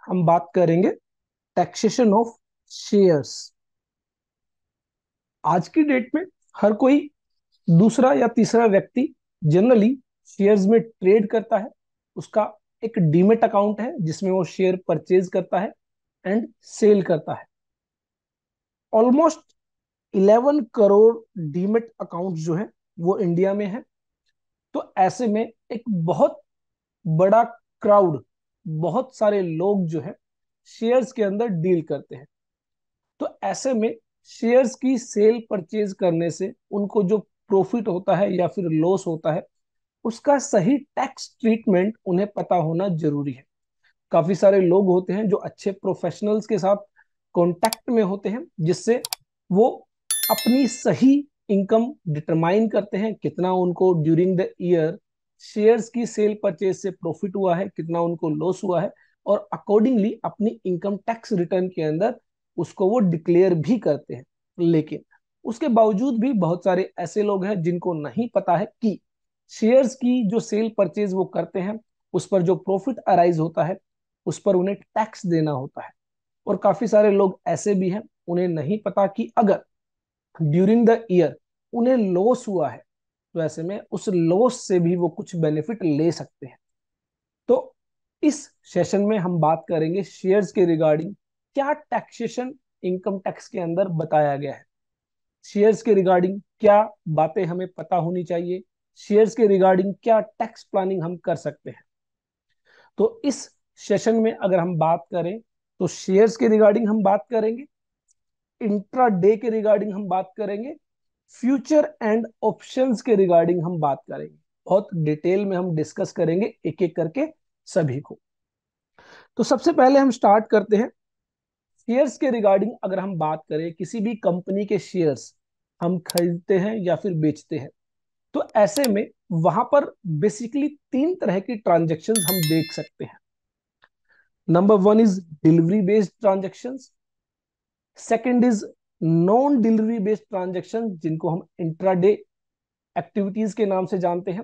हम बात करेंगे टैक्सेशन ऑफ शेयर्स। आज की डेट में हर कोई दूसरा या तीसरा व्यक्ति जनरली शेयर्स में ट्रेड करता है। उसका एक डीमेट अकाउंट है जिसमें वो शेयर परचेज करता है एंड सेल करता है। ऑलमोस्ट 11 करोड़ डीमेट अकाउंट जो है वो इंडिया में है। तो ऐसे में एक बहुत बड़ा क्राउड, बहुत सारे लोग जो है शेयर्स के अंदर डील करते हैं। तो ऐसे में शेयर्स की सेल परचेज करने से उनको जो प्रॉफिट होता है या फिर लॉस होता है, उसका सही टैक्स ट्रीटमेंट उन्हें पता होना जरूरी है। काफी सारे लोग होते हैं जो अच्छे प्रोफेशनल्स के साथ कांटेक्ट में होते हैं, जिससे वो अपनी सही इनकम डिटरमाइन करते हैं, कितना उनको ड्यूरिंग द ईयर शेयर्स की सेल परचेज से प्रॉफिट हुआ है, कितना उनको लॉस हुआ है, और अकॉर्डिंगली अपनी इनकम टैक्स रिटर्न के अंदर उसको वो डिक्लेयर भी करते हैं। लेकिन उसके बावजूद भी बहुत सारे ऐसे लोग हैं जिनको नहीं पता है कि शेयर्स की जो सेल परचेज वो करते हैं, उस पर जो प्रॉफिट अराइज होता है उस पर उन्हें टैक्स देना होता है। और काफी सारे लोग ऐसे भी हैं, उन्हें नहीं पता कि अगर ड्यूरिंग द ईयर उन्हें लॉस हुआ है तो ऐसे में उस लॉस से भी वो कुछ बेनिफिट ले सकते हैं। तो इस सेशन में हम बात करेंगे शेयर्स के रिगार्डिंग क्या टैक्सेशन इनकम टैक्स के अंदर बताया गया है, शेयर्स के रिगार्डिंग क्या बातें हमें पता होनी चाहिए, शेयर्स के रिगार्डिंग क्या टैक्स प्लानिंग हम कर सकते हैं। तो इस सेशन में अगर हम बात करें तो शेयर्स के रिगार्डिंग हम बात करेंगे, इंट्रा डे के रिगार्डिंग हम बात करेंगे, फ्यूचर एंड ऑप्शंस के रिगार्डिंग हम बात करेंगे। बहुत डिटेल में हम डिस्कस करेंगे एक एक करके सभी को। तो सबसे पहले हम स्टार्ट करते हैं शेयर्स के रिगार्डिंग। अगर हम बात करें किसी भी कंपनी के शेयर्स हम खरीदते हैं या फिर बेचते हैं, तो ऐसे में वहां पर बेसिकली तीन तरह की ट्रांजेक्शन्स हम देख सकते हैं। Number one is delivery based transactions, second is non delivery based transaction जिनको हम इंट्राडे एक्टिविटीज के नाम से जानते हैं,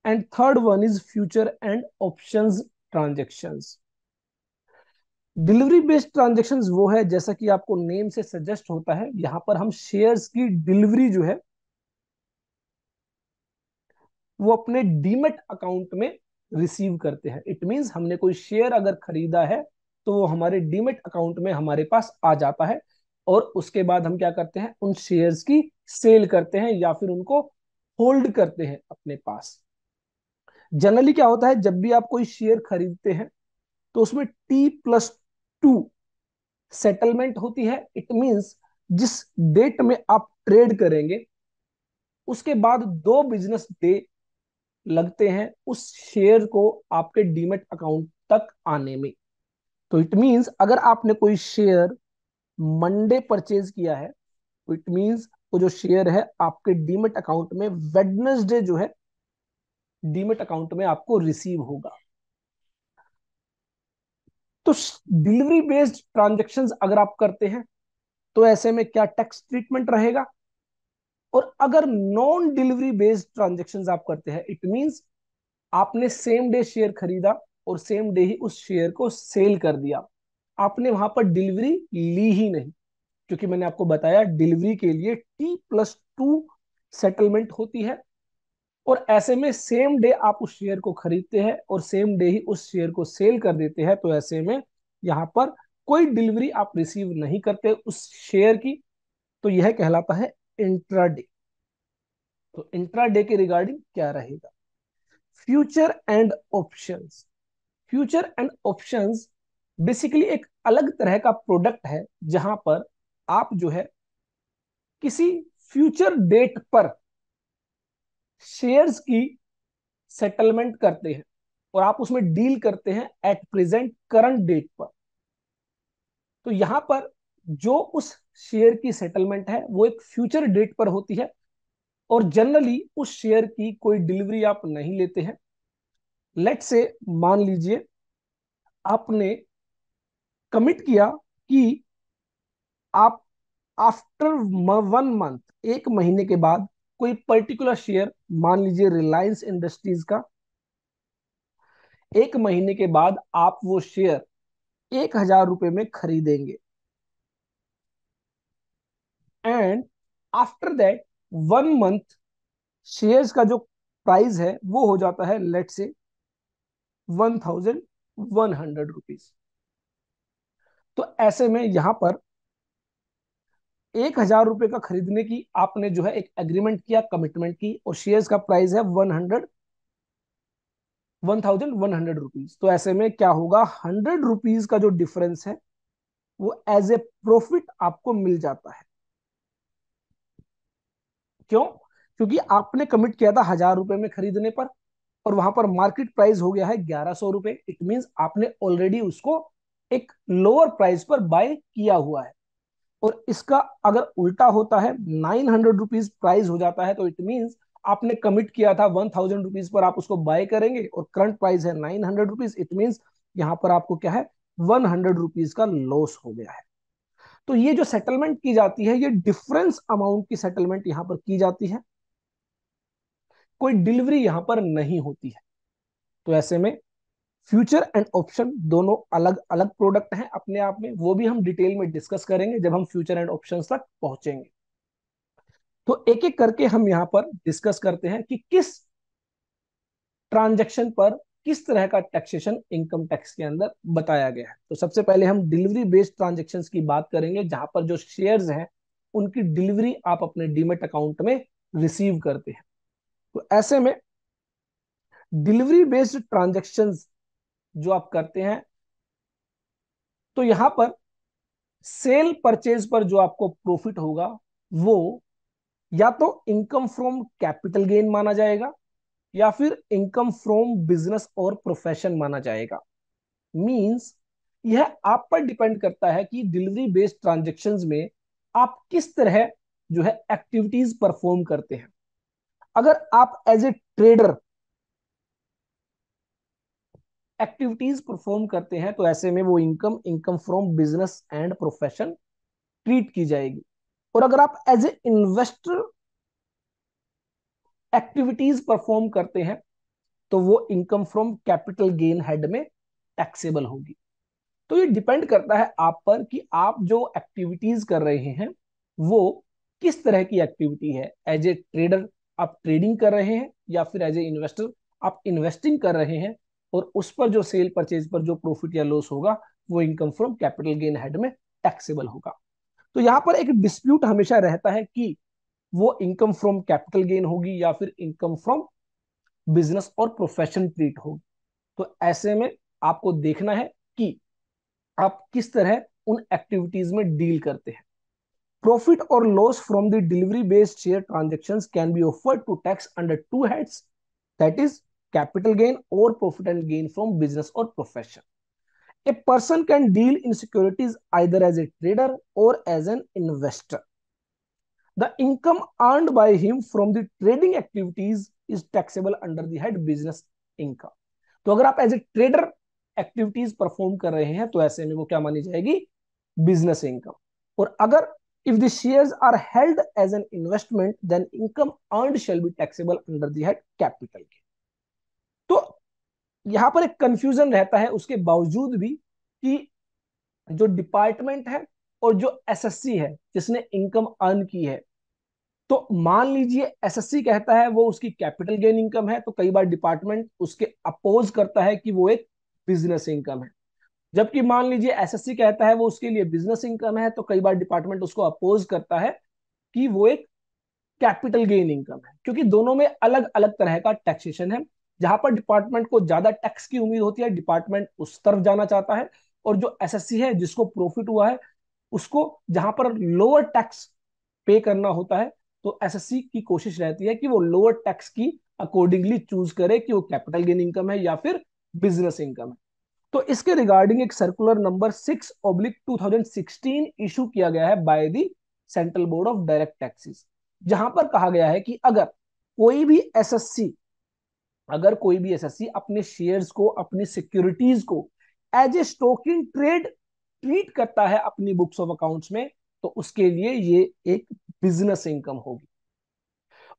and third one is future and options transactions. Delivery based transactions वो है, जैसा कि आपको नेम से सजेस्ट होता है, यहां पर हम शेयर्स की डिलीवरी जो है वो अपने डीमेट अकाउंट में रिसीव करते हैं। इट मींस हमने कोई शेयर अगर खरीदा है तो वो हमारे डीमेट अकाउंट में हमारे पास आ जाता है, और उसके बाद हम क्या करते हैं, उन शेयर्स की सेल करते हैं या फिर उनको होल्ड करते हैं अपने पास। जनरली क्या होता है, जब भी आप कोई शेयर खरीदते हैं तो उसमें T+2 सेटलमेंट होती है। इट मींस जिस डेट में आप ट्रेड करेंगे उसके बाद 2 बिजनेस डे लगते हैं उस शेयर को आपके डीमेट अकाउंट तक आने में। तो इट मींस अगर आपने कोई शेयर मंडे परचेज किया है तो इट मींस वो जो शेयर है आपके डीमेट अकाउंट में वेडनेसडे जो है डीमेट अकाउंट में आपको रिसीव होगा। तो डिलीवरी बेस्ड ट्रांजेक्शन्स अगर आप करते हैं तो ऐसे में क्या टैक्स ट्रीटमेंट रहेगा, और अगर नॉन डिलीवरी बेस्ड ट्रांजेक्शन्स आप करते हैं, इट मींस आपने सेम डे शेयर खरीदा और सेम डे ही उस शेयर को सेल कर दिया, आपने वहां पर डिलीवरी ली ही नहीं। क्योंकि मैंने आपको बताया डिलीवरी के लिए T+2 सेटलमेंट होती है, और ऐसे में सेम डे आप उस शेयर को खरीदते हैं और सेम डे ही उस शेयर को सेल कर देते हैं। तो ऐसे में यहाँ पर कोई डिलीवरी आप रिसीव नहीं करते उस शेयर की। तो यह कहलाता है इंट्राडे। तो इंट्राडे के रिगार्डिंग क्या रहेगा, future and options. Future and options basically एक अलग तरह का प्रोडक्ट है जहां पर आप जो है किसी फ्यूचर डेट पर शेयर्स की सेटलमेंट करते हैं और आप उसमें डील करते हैं एट प्रेजेंट करंट डेट पर। तो यहां पर जो उस शेयर की सेटलमेंट है वो एक फ्यूचर डेट पर होती है, और जनरली उस शेयर की कोई डिलीवरी आप नहीं लेते हैं। लेट से मान लीजिए आपने कमिट किया कि आप आफ्टर 1 मंथ, 1 महीने के बाद कोई पर्टिकुलर शेयर, मान लीजिए रिलायंस इंडस्ट्रीज का, 1 महीने के बाद आप वो शेयर 1000 रुपए में खरीदेंगे, and after that 1 month shares का जो प्राइस है वो हो जाता है लेट से 1100 रुपीज। तो ऐसे में यहां पर 1000 रुपए का खरीदने की आपने जो है एक एग्रीमेंट किया, कमिटमेंट की, और शेयर्स का प्राइस है 1100 रुपीज। तो ऐसे में क्या होगा, 100 रुपीज का जो डिफरेंस है वो एज ए प्रॉफिट आपको मिल जाता है। क्यों? क्योंकि आपने कमिट किया था 1000 रुपए में खरीदने पर, और वहां पर मार्केट प्राइस हो गया है 1100 रुपए। इट मींस आपने ऑलरेडी उसको एक लोअर प्राइस पर बाय किया हुआ है। और इसका अगर उल्टा होता है, 900 रुपीज प्राइस हो जाता है, तो इट मींस आपने कमिट किया था 1000 रुपीज पर, आप उसको बाय करेंगे और करंट प्राइस है 900 रुपीज। इट मींस यहां पर आपको क्या है, 100 रुपीज का लॉस हो गया है। तो ये जो सेटलमेंट की जाती है, ये डिफरेंस अमाउंट की सेटलमेंट यहां पर की जाती है, कोई डिलीवरी यहां पर नहीं होती है। तो ऐसे में फ्यूचर एंड ऑप्शन दोनों अलग अलग प्रोडक्ट हैं अपने आप में, वो भी हम डिटेल में डिस्कस करेंगे जब हम फ्यूचर एंड ऑप्शंस तक पहुंचेंगे। तो एक एक करके हम यहां पर डिस्कस करते हैं कि किस ट्रांजैक्शन पर किस तरह का टैक्सेशन इनकम टैक्स के अंदर बताया गया है। तो सबसे पहले हम डिलीवरी बेस्ड ट्रांजैक्शंस की बात करेंगे, जहां पर जो शेयर्स हैं उनकी डिलीवरी आप अपने डीमेट अकाउंट में रिसीव करते हैं। तो ऐसे में डिलीवरी बेस्ड ट्रांजैक्शंस जो आप करते हैं, तो यहां पर सेल परचेज पर जो आपको प्रॉफिट होगा वो या तो इनकम फ्रॉम कैपिटल गेन माना जाएगा, या फिर इनकम फ्रॉम बिजनेस और प्रोफेशन माना जाएगा। मींस यह आप पर डिपेंड करता है कि डिलीवरी बेस्ड ट्रांजैक्शंस में आप किस तरह जो है एक्टिविटीज परफॉर्म करते हैं। अगर आप as a trader activities perform करते हैं, तो ऐसे में वो income income from business and profession treat की जाएगी। और अगर आप as a investor activities perform करते हैं, तो वो income from capital gain head में टैक्सेबल होगी। तो ये डिपेंड करता है आप पर कि आप जो एक्टिविटीज कर रहे हैं वो किस तरह की एक्टिविटी है। एज ए ट्रेडर आप ट्रेडिंग कर रहे हैं, या फिर एज ए इन्वेस्टर आप इन्वेस्टिंग कर रहे हैं, और उस पर जो सेल परचेज पर जो प्रॉफिट या लॉस होगा वो income from capital gain head में टैक्सेबल होगा। तो यहाँ पर एक डिस्प्यूट हमेशा रहता है कि वो इनकम फ्रॉम कैपिटल गेन होगी या फिर इनकम फ्रॉम बिजनेस और प्रोफेशन ट्रीट होगी। तो ऐसे में आपको देखना है कि आप किस तरह उन एक्टिविटीज में डील करते हैं। प्रॉफिट और loss from the delivery based share transactions can be offered to tax under two heads, that is capital gain और profit and gain from business और profession. A person can deal in securities either as a trader or as an investor. The income earned by him from the trading activities is taxable under the head business income. तो अगर आप as a trader activities perform कर रहे हैं, तो ऐसे में वो क्या मानी जाएगी, बिजनेस इनकम। और अगर if the shares are held as an investment, then income earned shall be taxable under the head capital gain. तो यहां पर एक कंफ्यूजन रहता है उसके बावजूद भी कि जो डिपार्टमेंट है और जो एसएससी है जिसने इनकम अर्न की है, तो मान लीजिए एसएससी कहता है वो उसकी कैपिटल गेन इनकम है, तो कई बार डिपार्टमेंट उसके अपोज करता है कि वो एक बिजनेस इनकम है। जबकि मान लीजिए एसएससी कहता है वो उसके लिए बिजनेस इनकम है, तो कई बार डिपार्टमेंट उसको अपोज करता है कि वो एक कैपिटल गेन इनकम है। क्योंकि दोनों में अलग अलग तरह का टैक्सेशन है। जहां पर डिपार्टमेंट को ज्यादा टैक्स की उम्मीद होती है, डिपार्टमेंट उस तरफ जाना चाहता है, और जो एसएससी है जिसको प्रॉफिट हुआ है उसको जहां पर लोअर टैक्स पे करना होता है, तो एसएससी की कोशिश रहती है कि वो लोअर टैक्स की अकॉर्डिंगली चूज करे कि वो कैपिटल गेन इनकम है या फिर बिजनेस इनकम है। तो इसके रिगार्डिंग एक सर्कुलर नंबर 6/2016 इशू किया गया है by the central board of direct taxes, जहां पर कहा गया है कि कोई भी एसएससी अगर कोई भी एसएससी अपने शेयर्स को, अपनी सिक्योरिटीज को as a stock in trade treat करता है अपनी बुक्स ऑफ अकाउंट्स में, तो उसके लिए ये एक बिजनेस इनकम होगी।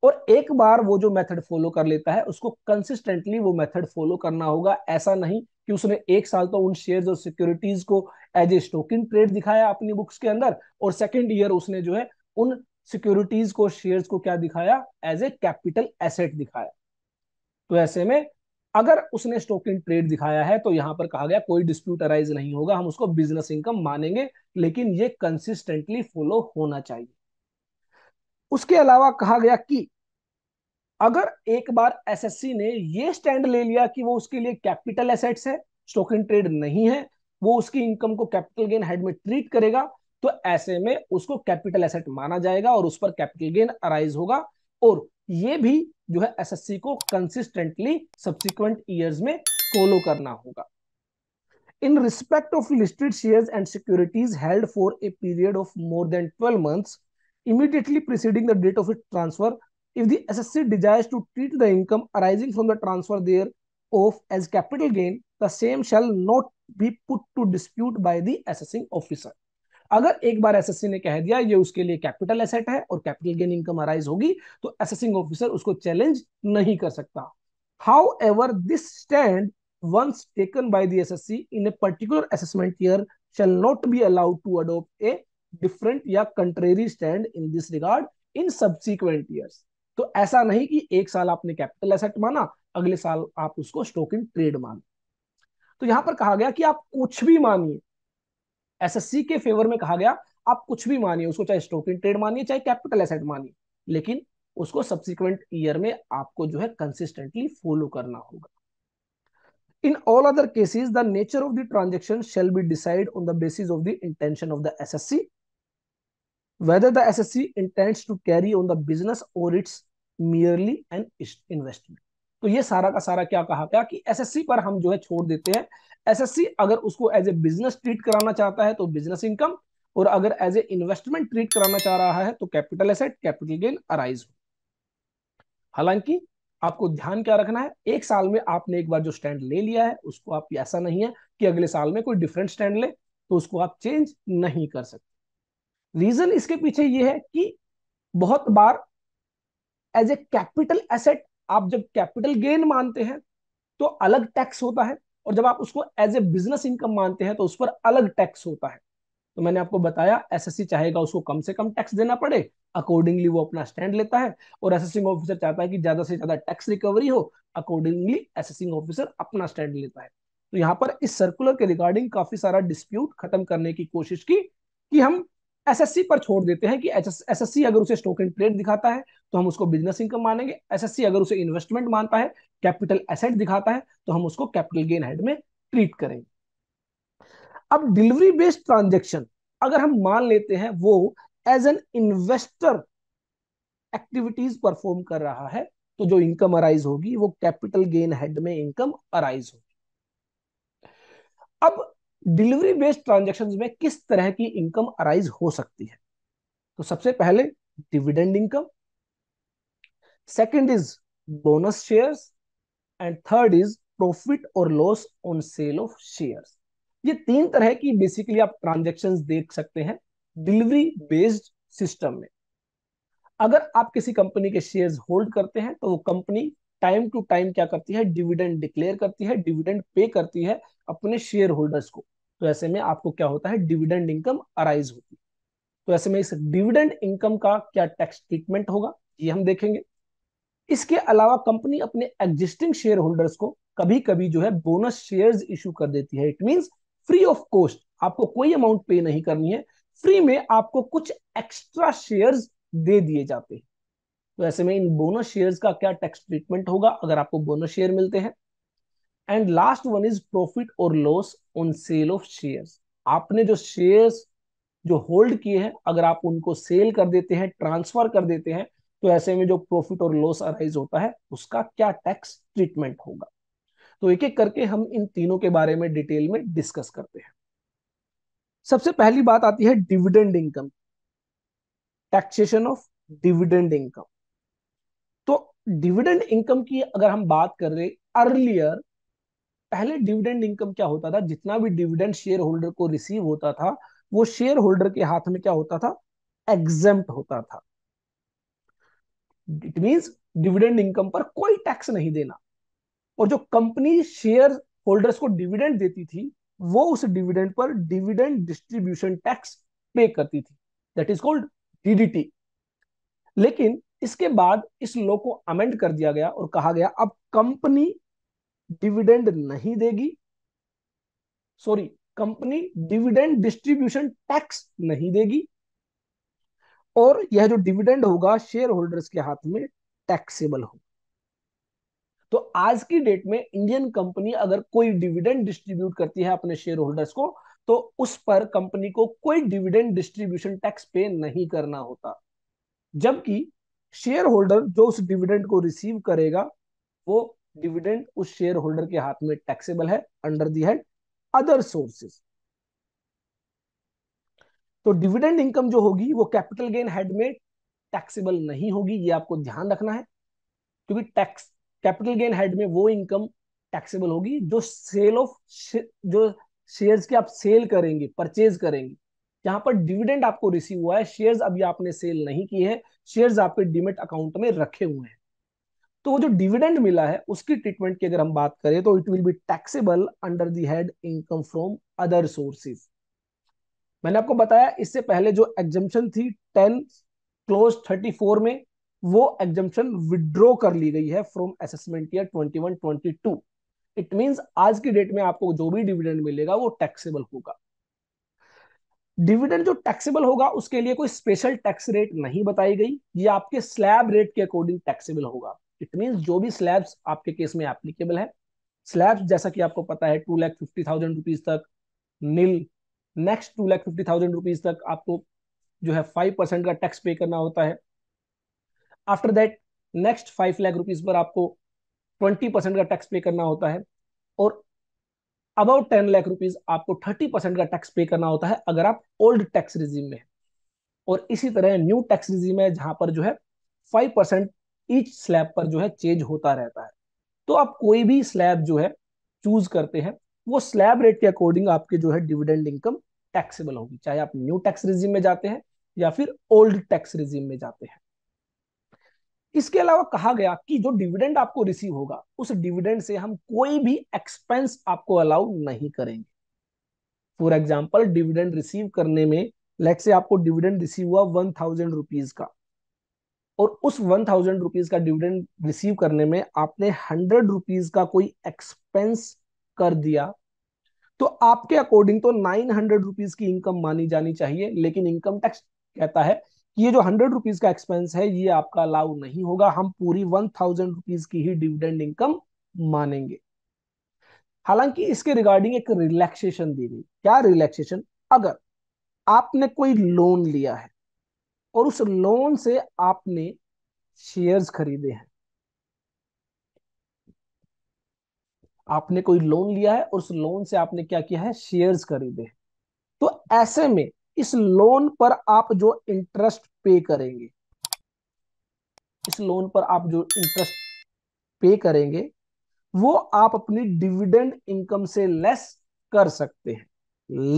और एक बार वो जो मेथड फॉलो कर लेता है उसको कंसिस्टेंटली वो मेथड फॉलो करना होगा। ऐसा नहीं कि उसने एक साल तो उन शेयर्स और सिक्योरिटीज को as a stock in trade दिखाया अपनी बुक्स के अंदर, और सेकेंड ईयर उसने जो है उन सिक्योरिटीज को, शेयर्स को क्या दिखाया, एज ए कैपिटल एसेट दिखाया। तो ऐसे में अगर उसने स्टॉक इन ट्रेड दिखाया है तो यहां पर कहा गया कोई डिस्प्यूट अराइज नहीं होगा, हम उसको बिजनेस इनकम मानेंगे, लेकिन ये कंसिस्टेंटली फॉलो होना चाहिए। उसके अलावा कहा गया कि अगर एक बार एसएससी ने ये स्टैंड ले लिया कि वो उसके लिए कैपिटल एसेट्स है, स्टॉक इन ट्रेड नहीं है, वो उसकी इनकम को कैपिटल गेन हेड में ट्रीट करेगा, तो ऐसे में उसको कैपिटल एसेट माना जाएगा और उस पर कैपिटल गेन अराइज होगा। और ये भी जो है एसएससी को कंसिस्टेंटली सब्सिक्वेंट ईयर्स में फॉलो करना होगा। In respect of listed shares and securities held for a period of more than 12 months immediately preceding the date of its transfer, if the assessee desires to treat the income arising from the transfer thereof as capital gain, the same shall not be put to dispute by the assessing officer. अगर एक बार SSC ने कह दिया ये उसके लिए capital asset है और कैपिटल गेन इनकम अराइज होगी, तो असेसिंग ऑफिसर उसको चैलेंज नहीं कर सकता। How ever this stand once taken by the SSC in a particular assessment year shall not be allowed to adopt a different या contrary stand in this regard in subsequent years। तो ऐसा नहीं कि एक साल आपने कैपिटल एसेट माना, अगले साल आप उसको स्टॉक इन ट्रेड मान। तो यहां पर कहा गया कि आप कुछ भी मानिए, एसएससी के फेवर में कहा गया आप कुछ भी मानिए, उसको चाहे स्टॉक इन ट्रेड मानिए चाहे कैपिटल एसेट मानिए, लेकिन उसको सब्सिक्वेंट ईयर में आपको जो है कंसिस्टेंटली फॉलो करना होगा। In all other cases, the nature of the transaction shall be decided on the basis of the intention of the SSC, whether the SSC intends to carry on the business or it's merely an investment। तो ये सारा का सारा क्या कहा गया कि SSC पर हम जो है छोड़ देते हैं। एसएससी अगर उसको एज ए बिजनेस ट्रीट कराना चाहता है तो बिजनेस इनकम, और अगर एज ए इन्वेस्टमेंट ट्रीट कराना चाह रहा है तो capital asset, capital gain arise हो। हालांकि आपको ध्यान क्या रखना है, एक साल में आपने एक बार जो स्टैंड ले लिया है उसको आप, ऐसा नहीं है कि अगले साल में कोई डिफरेंट स्टैंड ले तो उसको आप चेंज नहीं कर सकते। रीजन इसके पीछे ये है कि बहुत बार एज ए कैपिटल एसेट आप जब कैपिटल गेन मानते हैं तो अलग टैक्स होता है, और जब आप उसको एज ए बिजनेस इनकम मानते हैं तो उस पर अलग टैक्स होता है। तो मैंने आपको बताया एसएससी चाहेगा उसको कम से कम टैक्स देना पड़े, अकॉर्डिंगली वो अपना स्टैंड लेता है, और असेसिंग ऑफिसर चाहता है कि ज्यादा से ज्यादा टैक्स रिकवरी हो, अकॉर्डिंगली असेसिंग ऑफिसर अपना स्टैंड लेता है। तो यहाँ पर इस सर्कुलर के रिगार्डिंग काफी सारा डिस्प्यूट खत्म करने की कोशिश की कि हम एसएससी पर छोड़ देते हैं कि एसएससी अगर उसे स्टॉक इन ट्रेड दिखाता है तो हम उसको बिजनेस इनकम मानेंगे, एसएससी अगर उसे इन्वेस्टमेंट मानता है, कैपिटल एसेट दिखाता है, तो हम उसको कैपिटल गेन हेड में ट्रीट करेंगे। अब डिलीवरी बेस्ड ट्रांजेक्शन अगर हम मान लेते हैं वो as an investor activities perform कर रहा है, तो जो इनकम अराइज होगी वो कैपिटल गेन हेड में इनकम अराइज होगी। अब डिलीवरी बेस्ड ट्रांजेक्शन्स में किस तरह की इनकम अराइज हो सकती है, तो सबसे पहले dividend income, second is bonus shares, and third is profit और loss on sale of shares. ये तीन तरह की बेसिकली आप ट्रांजेक्शन्स देख सकते हैं डिलीवरी बेस्ड सिस्टम में। अगर आप किसी कंपनी के शेयर्स होल्ड करते हैं तो वो कंपनी टाइम टू टाइम क्या करती है, डिविडेंड डिक्लेयर करती है, डिविडेंड पे करती है अपने शेयर होल्डर्स को। तो ऐसे में आपको क्या होता है, डिविडेंड इनकम अराइज होती है। तो ऐसे में इस डिविडेंड इनकम का क्या टैक्स ट्रीटमेंट होगा ये हम देखेंगे। इसके अलावा कंपनी अपने एग्जिस्टिंग शेयर होल्डर्स को कभी कभी जो है बोनस शेयर्स इशू कर देती है। It means free of cost, आपको कोई अमाउंट पे नहीं करनी है, फ्री में आपको कुछ एक्स्ट्रा शेयर्स दे दिए जाते हैं। तो ऐसे में इन बोनस शेयर्स का क्या टैक्स ट्रीटमेंट होगा अगर आपको बोनस शेयर मिलते हैं। And last one is profit और loss on sale of shares. आपने जो शेयर्स जो होल्ड किए हैं अगर आप उनको सेल कर देते हैं, ट्रांसफर कर देते हैं, तो ऐसे में जो प्रॉफिट और लॉस अराइज होता है उसका क्या टैक्स ट्रीटमेंट होगा। तो एक एक करके हम इन तीनों के बारे में डिटेल में डिस्कस करते हैं। सबसे पहली बात आती है dividend income, taxation of dividend income. तो डिविडेंड इनकम की अगर हम बात कर रहे, अर्लियर पहले डिविडेंड इनकम क्या होता था, जितना भी डिविडेंड शेयर होल्डर को रिसीव होता था वो शेयर होल्डर के हाथ में क्या होता था, एग्जेम्प्ट होता था। इट मींस डिविडेंड इनकम पर कोई टैक्स नहीं देना, और जो कंपनी शेयर होल्डर्स को डिविडेंड देती थी, वो उस dividend per dividend distribution tax पे करती थी, दैट इज कॉल्ड डीडीटी। लेकिन इसके बाद इस लॉ को अमेंड कर दिया गया और कहा गया अब कंपनी डिविडेंड नहीं देगी, sorry, company dividend distribution tax नहीं देगी, और यह जो डिविडेंड होगा शेयर होल्डर्स के हाथ में टैक्सेबल होगा। तो आज की डेट में इंडियन कंपनी अगर कोई डिविडेंड डिस्ट्रीब्यूट करती है अपने शेयर होल्डर्स को, तो उस पर कंपनी को कोई डिविडेंड डिस्ट्रीब्यूशन टैक्स पे नहीं करना होता, जबकि शेयर होल्डर जो उस डिविडेंड को रिसीव करेगा, वो डिविडेंड उस शेयर होल्डर के हाथ में टैक्सेबल है under the head other sources. तो डिविडेंड इनकम जो होगी वो कैपिटल गेन हेड में टैक्सेबल नहीं होगी, ये आपको ध्यान रखना है, क्योंकि टैक्स कैपिटल गेन हेड में वो इनकम टैक्सेबल होगी जो सेल ऑफ जो शेयर्स की आप सेल करेंगे, परचेज करेंगे। जहां पर डिविडेंड आपको रिसीव हुआ है, शेयर्स अभी आपने सेल नहीं किए हैं, शेयर्स आपके डीमेट अकाउंट में रखे हुए हैं, तो वो जो डिविडेंड मिला है उसकी ट्रीटमेंट की अगर हम बात करें तो it will be taxable under the head income from other sources. मैंने आपको बताया इससे पहले जो एग्जम्पशन थी 10 क्लोज 34 में, वो एग्जम्पशन विड्रॉ कर ली गई है from assessment year 21-22। It means आज की डेट में आपको जो भी डिविडेंड मिलेगा वो टैक्सेबल होगा। डिविडेंड जो टैक्सेबल होगा उसके लिए कोई स्पेशल टैक्स रेट नहीं बताई गई, ये आपके स्लैब रेट के अकॉर्डिंग टैक्सेबल होगा। इट मींस जो भी स्लैब्स आपके केस में एप्लीकेबल है, स्लैब्स जैसा कि आपको पता है 2,50,000 रुपीज तक नील, नेक्स्ट 2,50,000 रुपीज तक आपको जो है 5% का टैक्स पे करना होता है। After that next 5 lakh rupees per आपको 20% का टैक्स पे करना होता है, और अबाउट 10 लाख रुपीज आपको 30% का टैक्स पे करना होता है अगर आप ओल्ड टैक्स रिजीम में है। और इसी तरह न्यू टैक्स रिजीम है जहां पर जो है 5% ईच स्लैब पर जो है चेंज होता रहता है। तो आप कोई भी स्लैब जो है चूज करते हैं, वो स्लैब रेट के अकॉर्डिंग आपके जो है डिविडेंड इनकम टैक्सेबल होगी, चाहे आप न्यू टैक्स रिजीम में जाते हैं या फिर ओल्ड टैक्स रिजीम में जाते हैं। इसके अलावा कहा गया कि जो डिविडेंड आपको रिसीव होगा उस डिविडेंड से हम कोई भी एक्सपेंस आपको अलाउ नहीं करेंगे। फॉर एग्जाम्पल डिविडेंड रिसीव करने में, लेट से आपको डिविडेंड रिसीव हुआ 1,000 रुपीज का, और उस 1,000 रुपीज का डिविडेंड रिसीव करने में आपने 100 रुपीज का कोई एक्सपेंस कर दिया, तो आपके अकॉर्डिंग तो 900 रुपीज की इनकम मानी जानी चाहिए, लेकिन इनकम टैक्स कहता है कि ये जो 100 रुपीज का एक्सपेंस है ये आपका अलाउ नहीं होगा, हम पूरी 1,000 रुपीज की ही डिविडेंड इनकम मानेंगे। हालांकि इसके रिगार्डिंग एक रिलैक्सेशन दी गई। क्या रिलैक्सेशन? अगर आपने कोई लोन लिया है और उस लोन से आपने शेयर्स खरीदे हैं, आपने कोई लोन लिया है और उस लोन से आपने क्या किया है, शेयर्स खरीदे हैं, तो ऐसे में इस लोन पर आप जो इंटरेस्ट पे करेंगे, इस लोन पर आप जो इंटरेस्ट पे करेंगे वो आप अपनी डिविडेंड इनकम से लेस कर सकते हैं,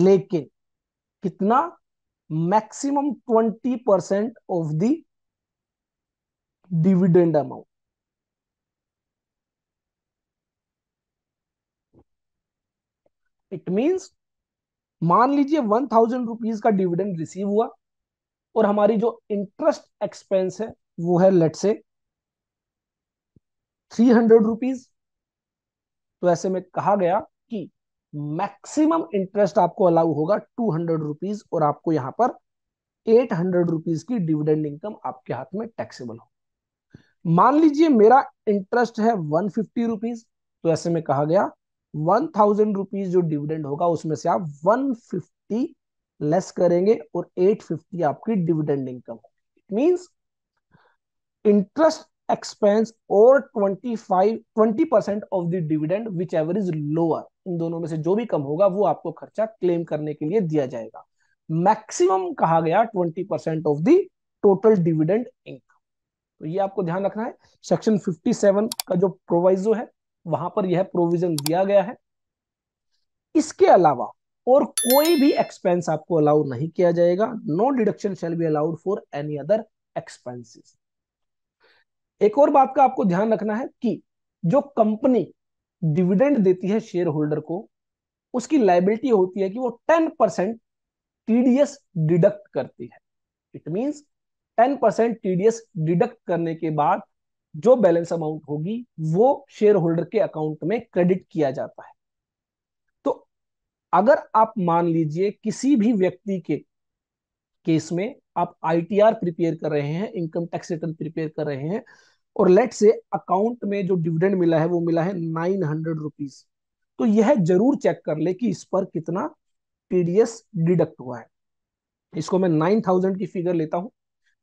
लेकिन कितना? Maximum 20% of the dividend amount. It means मान लीजिए 1,000 रुपीज का डिविडेंड रिसीव हुआ और हमारी जो इंटरेस्ट एक्सपेंस है वो है लेट से 300 रुपीज। तो ऐसे में कहा गया कि मैक्सिमम इंटरेस्ट आपको अलाउ होगा 200 रुपीज, और आपको यहां पर 800 रुपीज की डिविडेंड इनकम आपके हाथ में टैक्सेबल हो। मान लीजिए मेरा इंटरेस्ट है 150 रुपीज, तो ऐसे में कहा गया 1,000 रुपीज जो डिविडेंड होगा उसमें से आप 150 लेस करेंगे और 850 आपकी dividend income. It means interest expense और 20% of the dividend whichever is lower, इन दोनों में से जो भी कम होगा वो आपको खर्चा क्लेम करने के लिए दिया जाएगा। मैक्सिमम कहा गया 20% of the total dividend income. तो ये आपको ध्यान रखना है, सेक्शन 57 का जो प्रोवाइजो है वहां पर यह प्रोविजन दिया गया है। इसके अलावा और कोई भी एक्सपेंस आपको अलाउ नहीं किया जाएगा। No deduction shall be allowed for any other expenses. एक और बात का आपको ध्यान रखना है कि जो कंपनी डिविडेंड देती है शेयर होल्डर को, उसकी लाइबिलिटी होती है कि वो 10% टीडीएस डिडक्ट करती है। इट मींस 10% टीडीएस डिडक्ट करने के बाद जो बैलेंस अमाउंट होगी वो शेयर होल्डर के अकाउंट में क्रेडिट किया जाता है। तो अगर आप मान लीजिए किसी भी व्यक्ति के केस में आप आईटीआर प्रिपेयर कर रहे हैं, इनकम टैक्स रिटर्न प्रिपेयर कर रहे हैं, और लेट से अकाउंट में जो डिविडेंड मिला है वो मिला है 900 रुपीज, तो यह जरूर चेक कर ले कि इस पर कितना टीडीएस डिडक्ट हुआ है। इसको मैं 9,000 की फिगर लेता हूं,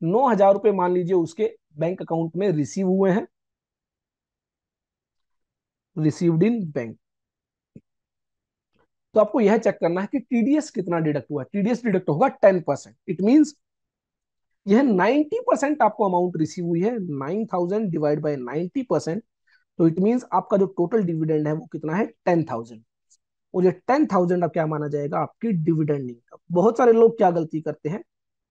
9,000 रुपए मान लीजिए उसके बैंक अकाउंट में रिसीव हुए हैं, रिसीव्ड इन बैंक। तो आपको यह चेक करना है कि टीडीएस कितना डिडक्ट हुआ है। टीडीएस डिडक्ट होगा 10%। इट मींस यह 90% आपको अमाउंट रिसीव हुई है, 9,000 डिवाइड बाई 90%। तो इट मींस आपका जो टोटल डिविडेंड है वो कितना है, 10,000। और ये 10,000 अब क्या माना जाएगा, आपकी डिविडेंड इनकम। बहुत सारे लोग क्या गलती करते हैं,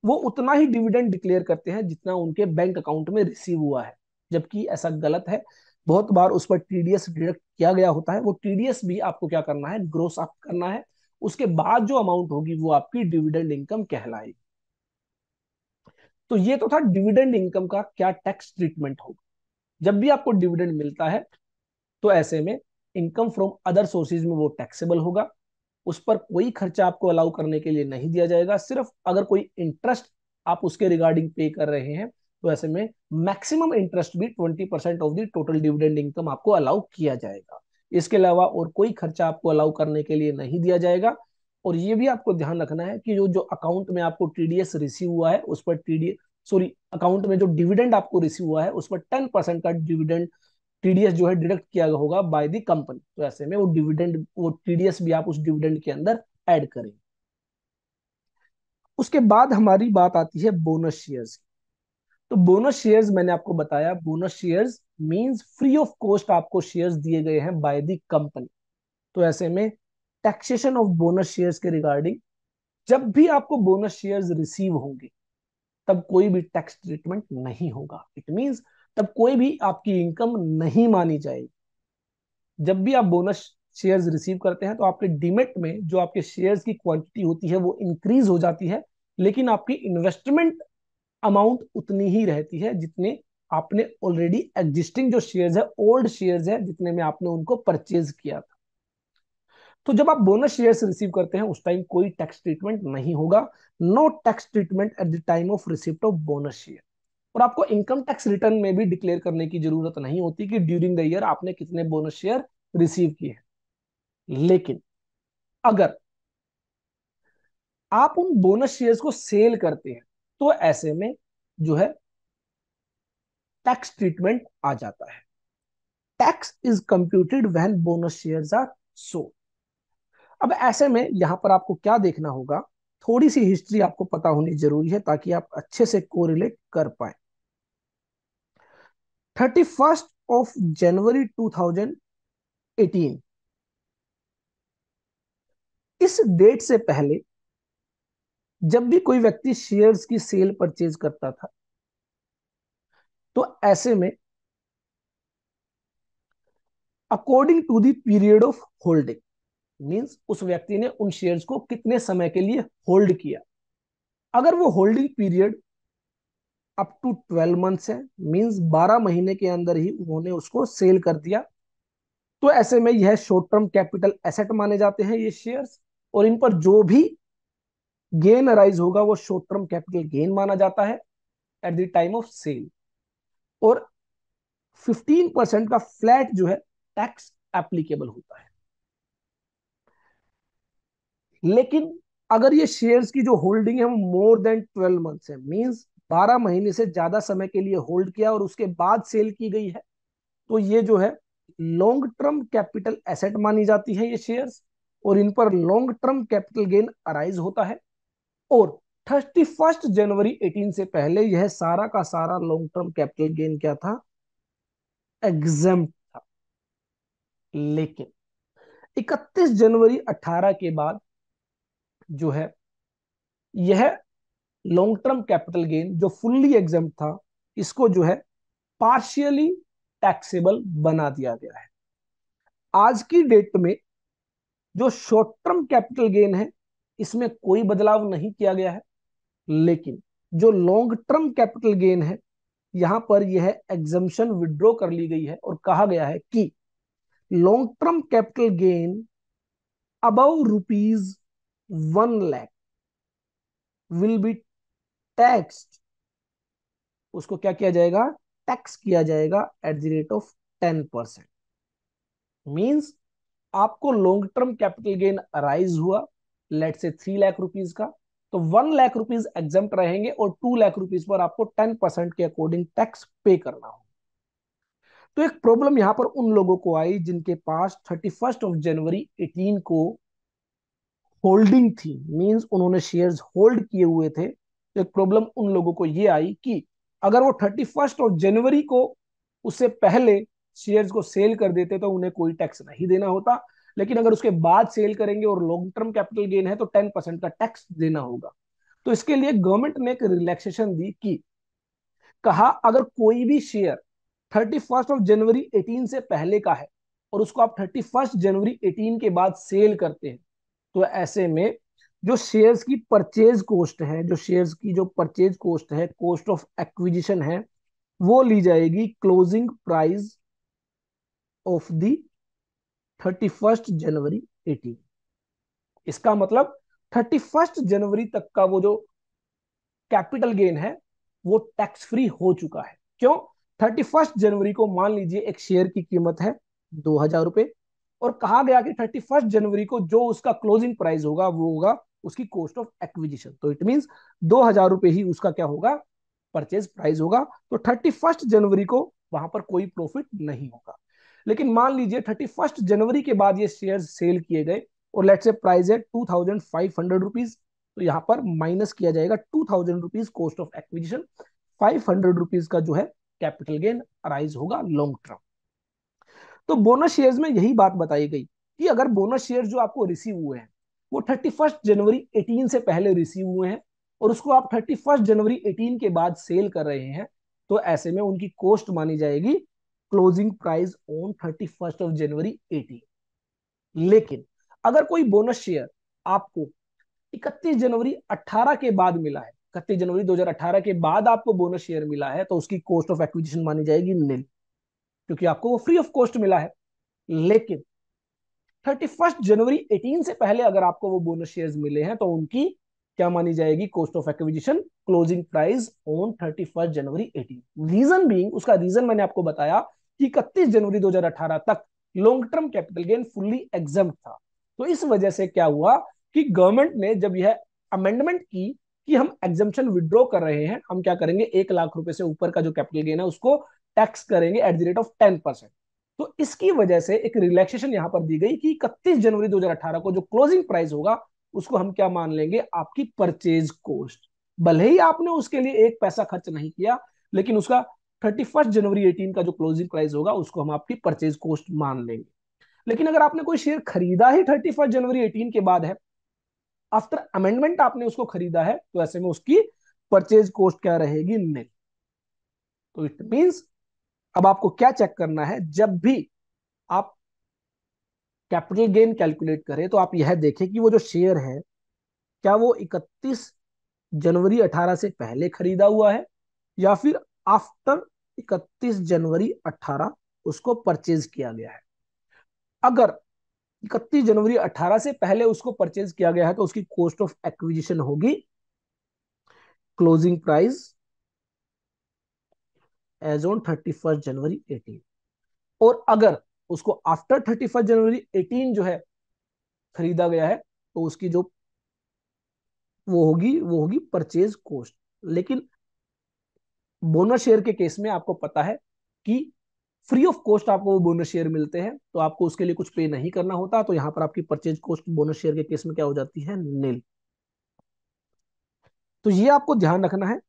वो उतना ही डिविडेंड डिक्लेयर करते हैं जितना उनके बैंक अकाउंट में रिसीव हुआ है, जबकि ऐसा गलत है। बहुत बार उस पर टीडीएस डिडक्ट किया गया होता है, वो टीडीएस भी आपको क्या करना है, ग्रोस अप करना है। उसके बाद जो अमाउंट होगी वो आपकी डिविडेंड इनकम कहलाएगी। तो ये तो था डिविडेंड इनकम का क्या टैक्स ट्रीटमेंट होगा। जब भी आपको डिविडेंड मिलता है तो ऐसे में इनकम फ्रॉम अदर सोर्सेज में वो टैक्सेबल होगा, उस पर कोई खर्चा आपको अलाउ करने के लिए नहीं दिया जाएगा। सिर्फ अगर कोई इंटरेस्ट आप उसके रिगार्डिंग पे कर रहे हैं तो ऐसे में मैक्सिमम इंटरेस्ट भी 20% of the total dividend income आपको अलाउ किया जाएगा। इसके अलावा और कोई खर्चा आपको अलाउ करने के लिए नहीं दिया जाएगा। और ये भी आपको ध्यान रखना है कि जो जो अकाउंट में आपको टीडीएस रिसीव हुआ है उस पर टीडीएस, सॉरी, अकाउंट में जो डिविडेंड आपको रिसीव हुआ है उस पर 10% का डिविडेंड टीडीएस जो है डिडक्ट किया होगा बाय द कंपनी। तो ऐसे में वो डिविडेंड, वो टीडीएस भी आप उस डिविडेंड के अंदर ऐड करें। उसके बाद हमारी बात आती है बोनस शेयर्स की। तो बोनस शेयर्स मैंने आपको बताया, bonus shares means free of cost आपको शेयर्स दिए गए हैं बाय द कंपनी। तो ऐसे में टैक्सेशन ऑफ बोनस शेयर्स के रिगार्डिंग, जब भी आपको बोनस शेयर्स रिसीव होंगे तब कोई भी टैक्स ट्रीटमेंट नहीं होगा। इट मींस तब कोई भी आपकी इनकम नहीं मानी जाएगी। जब भी आप बोनस शेयर्स रिसीव करते हैं तो आपके डीमेट में जो आपके शेयर्स की क्वांटिटी होती है वो इंक्रीज हो जाती है, लेकिन आपकी इन्वेस्टमेंट अमाउंट उतनी ही रहती है जितने आपने ऑलरेडी एग्जिस्टिंग जो शेयर्स है, ओल्ड शेयर्स है, जितने में आपने उनको परचेज किया था। तो जब आप बोनस शेयर्स रिसीव करते हैं उस टाइम कोई टैक्स ट्रीटमेंट नहीं होगा। No tax treatment at the time of receipt of bonus share. और आपको इनकम टैक्स रिटर्न में भी डिक्लेयर करने की जरूरत नहीं होती कि ड्यूरिंग द ईयर आपने कितने बोनस शेयर रिसीव किए हैं। लेकिन अगर आप उन बोनस शेयर्स को सेल करते हैं तो ऐसे में जो है टैक्स ट्रीटमेंट आ जाता है। Tax is computed when bonus shares are sold. अब ऐसे में यहां पर आपको क्या देखना होगा, थोड़ी सी हिस्ट्री आपको पता होनी जरूरी है ताकि आप अच्छे से कोरिलेट कर पाए। 31 जनवरी 2018, इस डेट से पहले जब भी कोई व्यक्ति शेयर्स की सेल परचेज करता था तो ऐसे में according to the period of holding, means उस व्यक्ति ने उन शेयर्स को कितने समय के लिए होल्ड किया। अगर वो holding period up to 12 months है, मींस 12 महीने के अंदर ही उन्होंने उसको सेल कर दिया, तो ऐसे में यह शॉर्ट टर्म कैपिटल एसेट माने जाते हैं ये शेयर्स। और इन पर जो भी गेन अराइज होगा वो शॉर्ट टर्म कैपिटल गेन माना जाता है at the time of sale. और 15% का फ्लैट जो है टैक्स एप्लीकेबल होता है। लेकिन अगर ये शेयर्स की जो होल्डिंग है वो मोर देन 12 मंथ्स है, मींस 12 महीने से ज्यादा समय के लिए होल्ड किया और उसके बाद सेल की गई है, तो ये जो है लॉन्ग टर्म कैपिटल एसेट मानी जाती है ये शेयर्स। और इन पर long term capital gain arise होता है। और 31 जनवरी 18 से पहले यह सारा का सारा लॉन्ग टर्म कैपिटल गेन क्या था, एग्जेम्प्ट था। लेकिन 31 जनवरी 18 के बाद जो है यह लॉन्ग टर्म कैपिटल गेन जो फुल्ली एग्जेम्प्ट था, इसको जो है पार्शियली टैक्सेबल बना दिया गया है। आज की डेट में जो शॉर्ट टर्म कैपिटल गेन है इसमें कोई बदलाव नहीं किया गया है, लेकिन जो लॉन्ग टर्म कैपिटल गेन है यहां पर यह एग्जम्पशन विड्रॉ कर ली गई है और कहा गया है कि long term capital gain above ₹1 lakh will be taxed, उसको क्या किया जाएगा, टैक्स किया जाएगा at the rate of 10%। Means आपको long term capital gain arise हुआ, लेट से 3 लाख रुपीज का, तो 1 लाख रुपीज एग्जम्प्ट रहेंगे और 2 लाख रुपीज पर आपको 10% के अकॉर्डिंग टैक्स पे करना होगा। तो एक प्रॉब्लम यहां पर उन लोगों को आई जिनके पास 31 जनवरी 2018 को होल्डिंग थी, मींस उन्होंने शेयर्स होल्ड किए हुए थे। तो एक प्रॉब्लम उन लोगों को ये आई कि अगर वो 31 जनवरी को उससे पहले शेयर्स को सेल कर देते तो उन्हें कोई टैक्स नहीं देना होता, लेकिन अगर उसके बाद सेल करेंगे और लॉन्ग टर्म कैपिटल गेन है तो 10% का टैक्स देना होगा। तो इसके लिए गवर्नमेंट ने एक रिलैक्सेशन दी कि कहा अगर कोई भी शेयर 31 जनवरी 2018 से पहले का है और उसको आप 31 जनवरी 2018 के बाद सेल करते हैं, तो ऐसे में जो शेयर्स की परचेज कॉस्ट है, जो शेयर्स की जो परचेज कॉस्ट है, कॉस्ट ऑफ एक्विजिशन है, वो ली जाएगी क्लोजिंग प्राइस ऑफ द 31 जनवरी 2018। इसका मतलब 31 जनवरी तक का वो जो कैपिटल गेन है वो टैक्स फ्री हो चुका है। क्यों? 31 जनवरी को मान लीजिए एक शेयर की कीमत है 2,000 रुपए और कहा गया कि 31 जनवरी को जो उसका क्लोजिंग प्राइस होगा वो होगा उसकी कॉस्ट ऑफ एक्विजिशन, तो इट मीन 2,000 रुपए ही उसका क्या होगा, परचेज प्राइस होगा। तो 31 जनवरी को वहां पर कोई प्रॉफिट नहीं होगा। लेकिन मान लीजिए 31 जनवरी के बाद ये शेयर सेल किए गए और लेट से प्राइस है 2,500 रुपीज, तो यहाँ पर माइनस किया जाएगा 2,000 rupees cost of acquisition, 500 rupees का जो है कैपिटल गेन अराइज होगा लॉन्ग टर्म। तो बोनस शेयर्स में यही बात बताई गई कि अगर बोनस शेयर जो आपको रिसीव हुए हैं वो 31 जनवरी 2018 से पहले रिसीव हुए हैं और उसको आप 31 जनवरी 2018 के बाद सेल कर रहे हैं, तो ऐसे में उनकी कॉस्ट मानी जाएगी closing price on 31 of January 2018। लेकिन अगर कोई बोनस शेयर आपको 31 जनवरी 2018 के बाद मिला है, 31 जनवरी 2018 के बाद आपको बोनस शेयर मिला है, तो उसकी कॉस्ट ऑफ एक्विजिशन मानी जाएगी निल, क्योंकि आपको वो फ्री ऑफ कॉस्ट मिला है। लेकिन 31 जनवरी 2018 से पहले अगर आपको वो बोनस शेयर्स मिले हैं तो उनकी क्या मानी जाएगी, cost of acquisition closing price on 31 January 2018। Reason being, उसका रीजन मैंने आपको बताया कि 31 जनवरी 2018 तक long term capital gain fully exempt था। तो इस वजह से क्या हुआ कि गवर्नमेंट ने जब यह अमेंडमेंट की कि हम एग्जम्पशन विड्रॉ कर रहे हैं, हम क्या करेंगे, 1 लाख रुपए से ऊपर का जो कैपिटल गेन है उसको टैक्स करेंगे एट द रेट ऑफ 10%। तो इसकी वजह से एक रिलैक्सेशन यहां पर दी गई कि 31 जनवरी 2018 को जो क्लोजिंग प्राइस होगा उसको हम क्या मान लेंगे, आपकी परचेज कॉस्ट। भले ही आपने उसके लिए एक पैसा खर्च नहीं किया, लेकिन उसका 31 जनवरी 2018 का जो क्लोजिंग प्राइस होगा उसको हम आपकी परचेज कॉस्ट मान लेंगे। लेकिन अगर आपने कोई शेयर खरीदा ही 31 जनवरी 2018 के बाद है, आफ्टर अमेंडमेंट आपने उसको खरीदा है, तो ऐसे में उसकी परचेज कॉस्ट क्या रहेगी, निल। तो इट मींस अब आपको क्या चेक करना है, जब भी आप कैपिटल गेन कैलकुलेट करें तो आप यह देखें कि वो जो शेयर है क्या वो 31 जनवरी 2018 से पहले खरीदा हुआ है या फिर आफ्टर 31 जनवरी 2018 उसको परचेज किया गया है। अगर 31 जनवरी 2018 से पहले उसको परचेज किया गया है तो उसकी कॉस्ट ऑफ एक्विजिशन होगी क्लोजिंग प्राइस एज ऑन 31 जनवरी 2018। और अगर उसको आफ्टर 31 जनवरी 2018 जो है खरीदा गया है तो उसकी जो वो होगी परचेज कॉस्ट। लेकिन बोनस शेयर के केस में आपको पता है कि फ्री ऑफ कॉस्ट आपको वो बोनस शेयर मिलते हैं, तो आपको उसके लिए कुछ पे नहीं करना होता, तो यहां पर आपकी परचेज कॉस्ट बोनस शेयर के केस में क्या हो जाती है, नील। तो ये आपको ध्यान रखना है।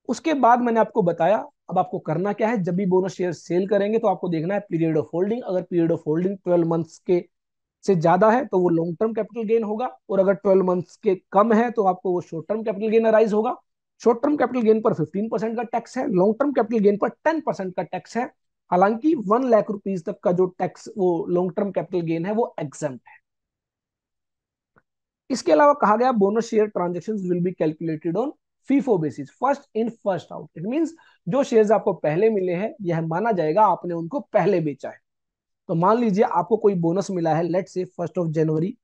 उसके बाद मैंने आपको बताया अब आपको करना क्या है, जब भी बोनस शेयर सेल करेंगे तो आपको देखना है पीरियड ऑफ होल्डिंग। अगर पीरियड ऑफ होल्डिंग 12 मंथ्स के से ज्यादा है तो वो लॉन्ग टर्म कैपिटल गेन होगा, और अगर 12 मंथ्स के कम है तो आपको वो short term capital gain arise होगा। शॉर्ट टर्म कैपिटल गेन पर 15% का टैक्स है, लॉन्ग टर्म कैपिटल गेन पर 10% का टैक्स है। हालांकि 1 लाख रुपीज तक का जो टैक्स, वो लॉन्ग टर्म कैपिटल गेन है, वो एग्जम्प्ट है। इसके अलावा कहा गया bonus share transaction will be calculated on FIFO basis, first in first out. It means जो शेयर्स आपको पहले मिले हैं यह माना जाएगा आपने उनको पहले बेचा है। तो मान लीजिए आपको कोई बोनस मिला है, लेट से 1 जनवरी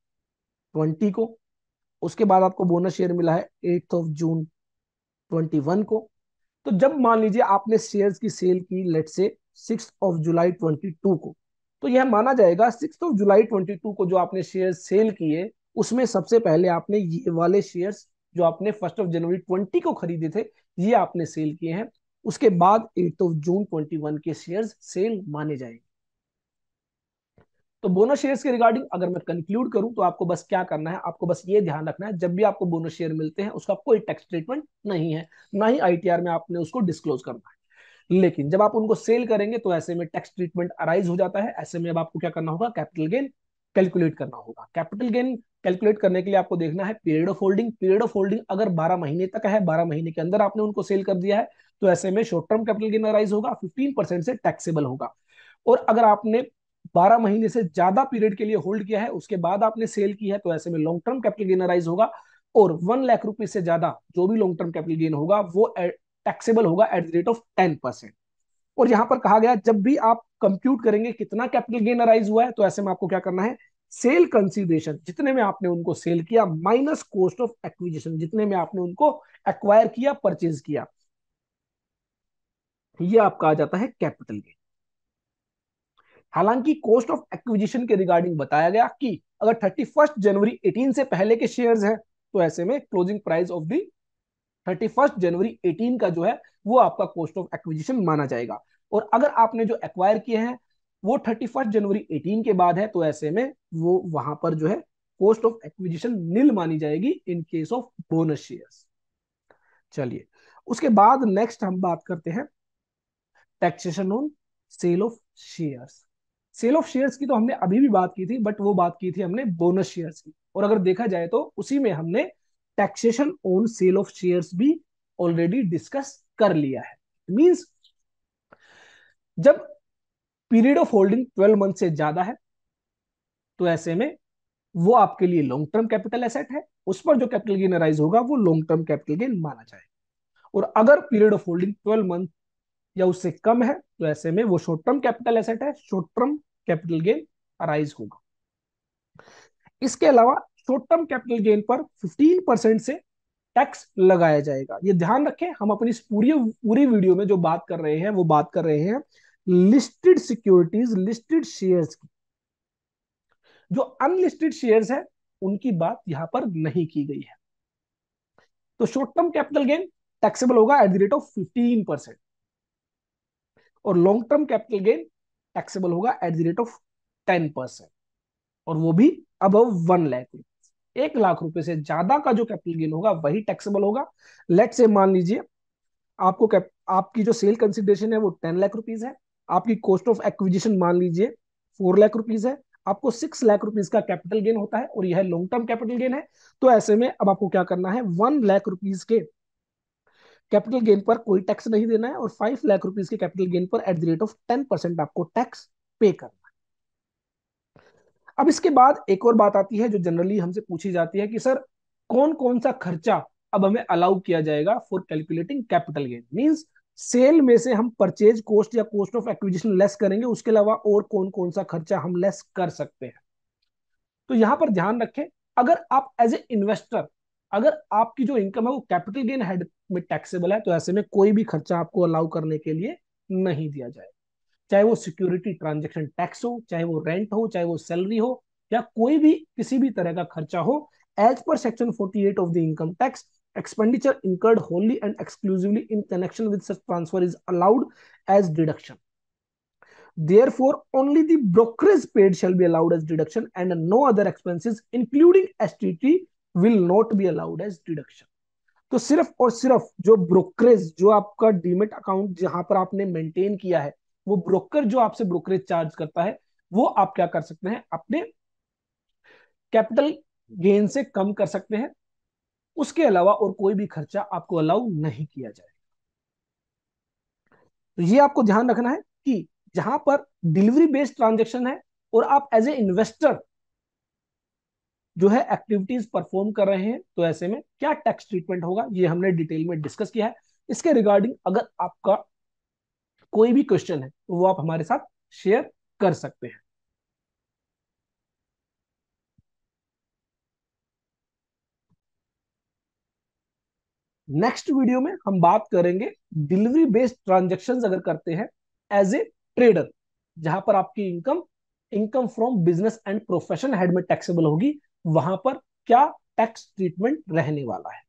2020 को, उसके बाद आपको बोनस शेयर मिला है 8 जून 2021 को। तो जब मान लीजिए आपने शेयर्स की सेल की लेट से 6 जुलाई 2022 को, तो यह माना जाएगा 6 जुलाई 2022 को जो आपने शेयर सेल किए, उसमें सबसे पहले आपने ये वाले शेयर्स जो आपने 1 जनवरी 2020 को खरीदे थे, ये आपने सेल किए हैं। उसके बाद 8 जून 2021 के शेयर्स सेल माने जाएंगे। तो बोनस शेयर्स के रिगार्डिंग अगर मैं कंक्लूड करूं तो आपको बस क्या करना है, आपको बस ये ध्यान रखना है, जब भी आपको बोनस शेयर मिलते हैं उसका कोई टैक्स ट्रीटमेंट नहीं है, ना ही आईटीआर में आपने उसको डिस्क्लोज करना है। लेकिन जब आप उनको सेल करेंगे तो ऐसे में टैक्स ट्रीटमेंट अराइज हो जाता है। ऐसे में अब आपको क्या करना होगा, कैपिटल गेन कैलकुलेट करना होगा। कैपिटल गेन कैलकुलेट करने के लिए आपको देखना है period of holding. Period of holding अगर 12 महीने तक है, 12 महीने के अंदर आपने उनको सेल कर दिया है, तो ऐसे में short term capital gain arise होगा, 15% से टैक्सेबल होगा। और अगर आपने 12 महीने से ज्यादा पीरियड के लिए होल्ड किया है, उसके बाद आपने सेल की है, तो ऐसे में long term capital gain arise होगा। और 1 लाख रुपए से ज्यादा जो भी लॉन्ग टर्म कैपिटल गेन होगा वो टैक्सेबल होगा एट द रेट ऑफ 10%। और यहां पर कहा गया जब भी आप कंप्यूट करेंगे कितना कैपिटल गेन अराइज हुआ है, तो ऐसे में आपको क्या करना है, सेल कंसीडरेशन जितने में आपने उनको सेल किया माइनस कॉस्ट ऑफ एक्विजिशन जितने में आपने उनको एक्वायर किया, परचेज किया, ये आपका आ जाता है कैपिटल गेन। हालांकि कॉस्ट ऑफ एक्विजिशन के रिगार्डिंग बताया गया कि अगर 31 जनवरी 2018 से पहले के शेयर्स हैं, तो ऐसे में क्लोजिंग प्राइस ऑफ दी 31 जनवरी 2018 का जो है वो आपका कॉस्ट ऑफ एक्विजिशन माना जाएगा। और अगर आपने जो एक्वायर किए हैं वो 31 जनवरी 2018 के बाद है, तो ऐसे में वो वहां पर जो है कॉस्ट ऑफ एक्विजिशन नील मानी जाएगी in case of bonus shares. चलिए, उसके बाद नेक्स्ट हम बात करते हैं taxation on sale of shares. Sale of shares की तो हमने अभी भी बात की थी, बट वो बात की थी हमने बोनस शेयर्स की। और अगर देखा जाए तो उसी में हमने taxation on sale of shares भी ऑलरेडी डिस्कस कर लिया है। मींस जब पीरियड ऑफ होल्डिंग 12 मंथ से ज्यादा है, तो ऐसे में वो आपके लिए लॉन्ग टर्म कैपिटल एसेट है, उस पर जो कैपिटल गेन अराइज होगा वो लॉन्ग टर्म कैपिटल गेन माना जाएगा। और अगर पीरियड ऑफ होल्डिंग 12 मंथ या उससे कम है, तो ऐसे में वो शॉर्ट टर्म कैपिटल एसेट है, short term capital gain arise होगा। इसके अलावा शॉर्ट टर्म कैपिटल गेन पर 15% से टैक्स लगाया जाएगा। ये ध्यान रखें, हम अपनी इस पूरी पूरी वीडियो में जो बात कर रहे हैं वो बात कर रहे हैं लिस्टेड सिक्योरिटीज, लिस्टेड शेयर्स की। जो अनलिस्टेड शेयर्स है उनकी बात यहां पर नहीं की गई है। तो short term capital gain taxable होगा एट द रेट ऑफ 15%, और long term capital gain taxable होगा एट द रेट ऑफ 10%, और वो भी अबव 1 लाख रुपए। 1 लाख रुपए से ज्यादा का जो कैपिटल गेन होगा वही टैक्सेबल होगा। लेट से मान लीजिए आपको आपकी जो सेल कंसिडरेशन है वो 10 लाख रुपीज है, आपकी कॉस्ट ऑफ एक्विजिशन मान लीजिए 4 लाख रुपीज है, आपको 6 लाख रुपीज का कैपिटल गेन होता है, और यह लॉन्ग टर्म कैपिटल गेन है। तो ऐसे में अब आपको क्या करना है, 1 लाख रुपीज के कैपिटल गेन पर कोई टैक्स नहीं देना है, और 5 लाख रुपीज के कैपिटल गेन पर एट द रेट ऑफ 10% आपको टैक्स पे करना है। अब इसके बाद एक और बात आती है जो जनरली हमसे पूछी जाती है कि सर कौन कौन सा खर्चा अब हमें अलाउ किया जाएगा for calculating capital gain. Means sale में से हम परचेज कॉस्ट या कॉस्ट ऑफ एक्विजिशन लेस करेंगे, उसके अलावा और कौन कौन सा खर्चा हम लेस कर सकते हैं। तो यहां पर ध्यान रखें, अगर आप एज ए इन्वेस्टर, अगर आपकी जो इनकम है वो कैपिटल गेन हेड में टैक्सेबल है, तो ऐसे में कोई भी खर्चा आपको अलाउ करने के लिए नहीं दिया जाएगा। चाहे वो सिक्योरिटी ट्रांजेक्शन टैक्स हो, चाहे वो रेंट हो, चाहे वो सैलरी हो, या कोई भी किसी भी तरह का खर्चा हो, as per section 48 of the income tax, expenditure incurred wholly and exclusively in connection with such transfer is allowed as deduction. Therefore, only the brokerage paid shall be allowed as deduction, and no other expenses, including STT, will not be allowed as deduction. तो सिर्फ और सिर्फ जो brokerage, जो आपका demat account जहां पर आपने मेंटेन किया है, वो ब्रोकर जो आपसे ब्रोकरेज चार्ज करता है, वो आप क्या कर सकते हैं, अपने कैपिटल गेन से कम कर सकते हैं। उसके अलावा और कोई भी खर्चा आपको अलाउ नहीं किया जाएगा। तो ये आपको ध्यान रखना है कि जहां पर डिलीवरी बेस्ड ट्रांजेक्शन है और आप एज ए इन्वेस्टर जो है एक्टिविटीज परफॉर्म कर रहे हैं, तो ऐसे में क्या टैक्स ट्रीटमेंट होगा, ये हमने डिटेल में डिस्कस किया है। इसके रिगार्डिंग अगर आपका कोई भी क्वेश्चन है तो वो आप हमारे साथ शेयर कर सकते हैं। नेक्स्ट वीडियो में हम बात करेंगे डिलीवरी बेस्ड ट्रांजेक्शन अगर करते हैं एज ए ट्रेडर, जहां पर आपकी income income from business and profession head में टैक्सेबल होगी, वहां पर क्या टैक्स ट्रीटमेंट रहने वाला है।